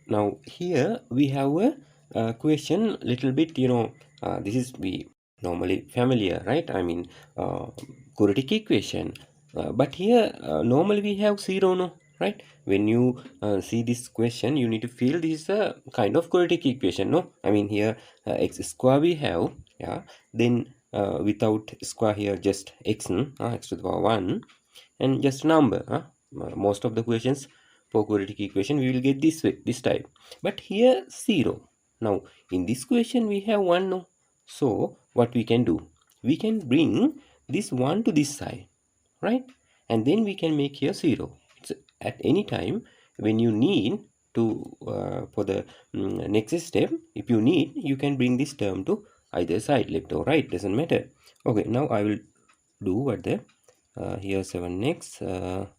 Now here we have a question little bit, this is we normally familiar, right? I mean, quadratic equation. But here normally we have zero, no, right? When you see this question, you need to feel this is a kind of quadratic equation, no? I mean here x square we have, yeah. Then without square here, just x, x to the power 1, and just number. Most of the questions for quadratic equation we will get this way, this type. But here 0. Now in this question we have 1, no. So what we can do, we can bring this 1 to this side, right? And then we can make here 0. It's at any time when you need to for the next step, if you need, you can bring this term to either side, left or right, doesn't matter. Okay, now I will do what the here 7x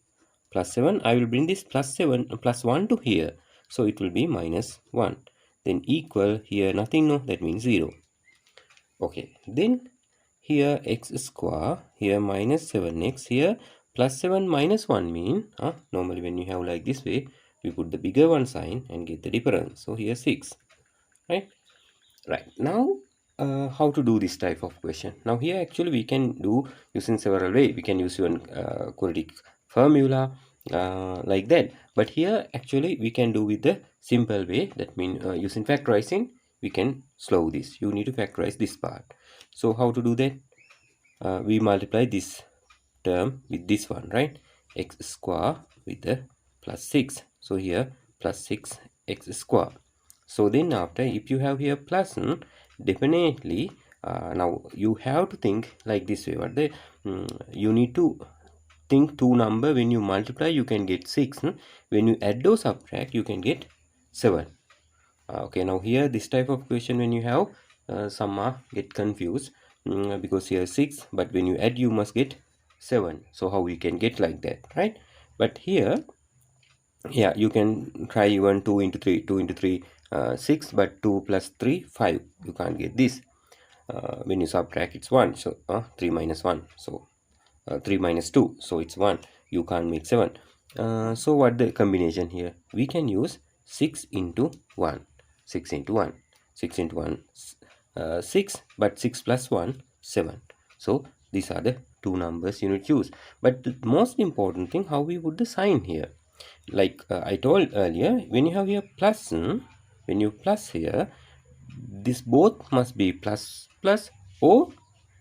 plus 7. I will bring this plus 7 plus 1 to here, so it will be minus 1. Then equal here nothing, no, that means 0. Okay, then here x square, here minus 7x, here plus 7 minus 1 mean normally when you have like this way, we put the bigger one sign and get the difference. So here 6, right? Right, now how to do this type of question. Now here actually we can do using several way. We can use one quadratic formula like that, but here actually we can do with the simple way. That means using factorizing, we can slow this. You need to factorize this part. So how to do that? We multiply this term with this one, right? X square with the plus 6. So here plus 6 x square. So then after, if you have here plus, definitely now you have to think like this way. What the you need to think two number. When you multiply, you can get 6. When you add or subtract, you can get 7. Okay, now here this type of question, when you have some get confused because here 6, but when you add you must get 7. So how we can get like that, right? But here, yeah, you can try even 2 into 3, 2 into 3 6, but 2 plus 3 5. You can't get this. When you subtract, it's 1. So 3 minus 1, so 3 minus 2, so it's 1. You can't make 7. So what the combination here, we can use 6 into 1, 6 into 1, 6 into 1, 6, but 6 plus 1 7. So these are the two numbers you need to use. But the most important thing, how we put the sign here. Like I told earlier, when you have here plus, when you plus here, this both must be plus plus or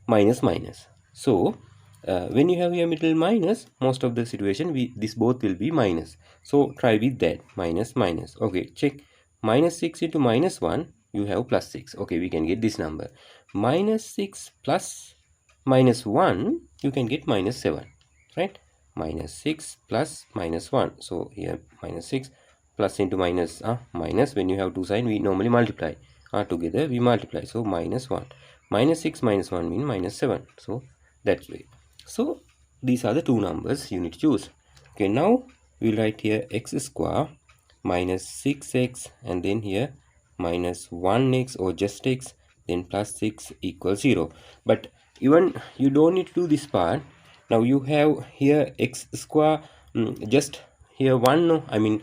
minus minus. So when you have here middle minus, most of the situation this both will be minus. So try with that, minus minus. Okay, check. Minus 6 into minus 1, you have plus 6. Okay, we can get this number. Minus 6 plus minus 1, you can get minus 7, right? Minus 6 plus minus 1. So here minus 6 plus into minus, minus, when you have two sign, we normally multiply. Together we multiply. So minus 1. Minus 6 minus 1 mean minus 7. So that's way. So these are the two numbers you need to choose. Okay, now we'll write here x square minus 6x, and then here minus 1x or just x, then plus 6 equals 0. But even you don't need to do this part. Now you have here x square, just here 1, no, I mean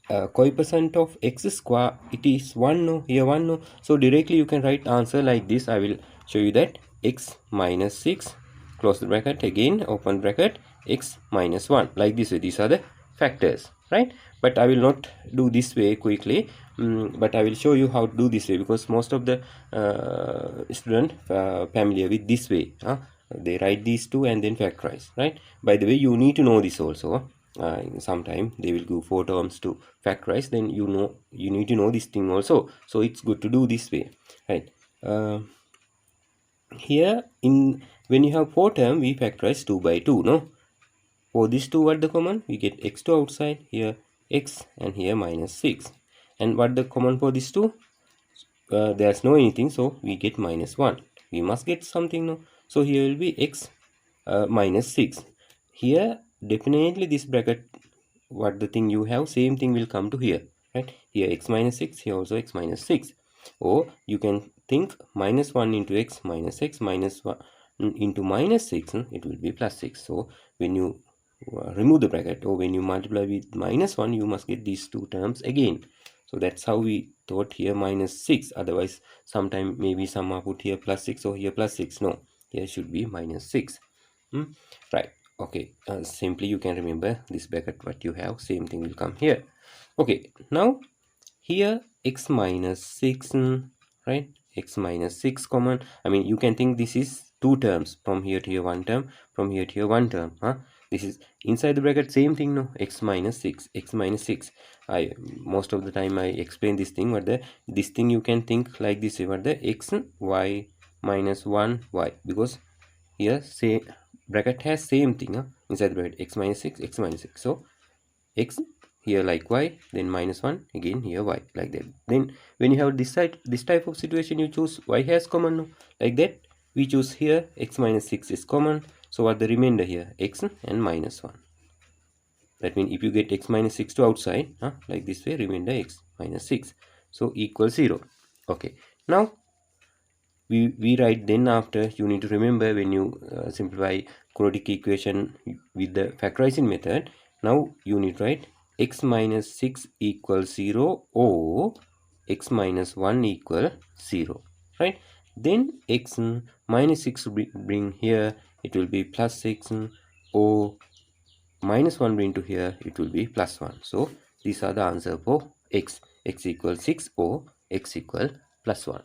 coefficient of x square, it is 1, no, here 1, no. So directly you can write answer like this. I will show you that. X minus 6, close the bracket, again open bracket, x minus 1, like this way. These are the factors, right? But I will not do this way quickly, but I will show you how to do this way, because most of the student familiar with this way. They write these two and then factorize, right? By the way, you need to know this also. Sometime they will give 4 terms to factorize, then you need to know this thing also. So it's good to do this way, right? Here in when you have 4 term, we factorize 2 by 2, no? For this 2, what the common, we get x2 outside, here x, and here minus 6. And what the common for this 2, there's no anything, so we get minus 1. We must get something, no? So here will be x minus 6. Here definitely this bracket, what the thing you have, same thing will come to here, right? Here x minus 6, here also x minus 6. Or you can think minus 1 into x minus x minus 1 into minus 6, it will be plus 6. So when you remove the bracket, or when you multiply with minus 1, you must get these two terms again. So that's how we thought here minus 6. Otherwise, sometime maybe some are put here plus 6 or here plus 6. No, here should be minus 6. Right. Okay. Simply you can remember this bracket what you have. Same thing will come here. Okay. Now here x minus 6, right? X minus 6 common. I mean, you can think this is two terms. From here to here one term, from here to here one term. This is inside the bracket, same thing, no? X minus 6, x minus 6. I most of the time I explain this thing, but this thing you can think like this, what the x y minus 1 y, because here say bracket has same thing, inside the bracket, x minus 6, x minus 6. So x here like y, then minus 1 again here y, like that. Then when you have this type of situation, you choose y has common, no? Like that we choose here x minus 6 is common. So what the remainder here, x and minus 1. That means if you get x minus 6 to outside, like this way, remainder x minus 6, so equal 0. Okay, now we write, then after you need to remember when you simplify quadratic equation with the factorizing method. Now you need to write x minus 6 equals 0 or x minus 1 equal 0, right? Then x minus 6 bring here, it will be plus 6, or minus 1 bring to here, it will be plus 1. So these are the answer for x equals 6 or x equal plus 1.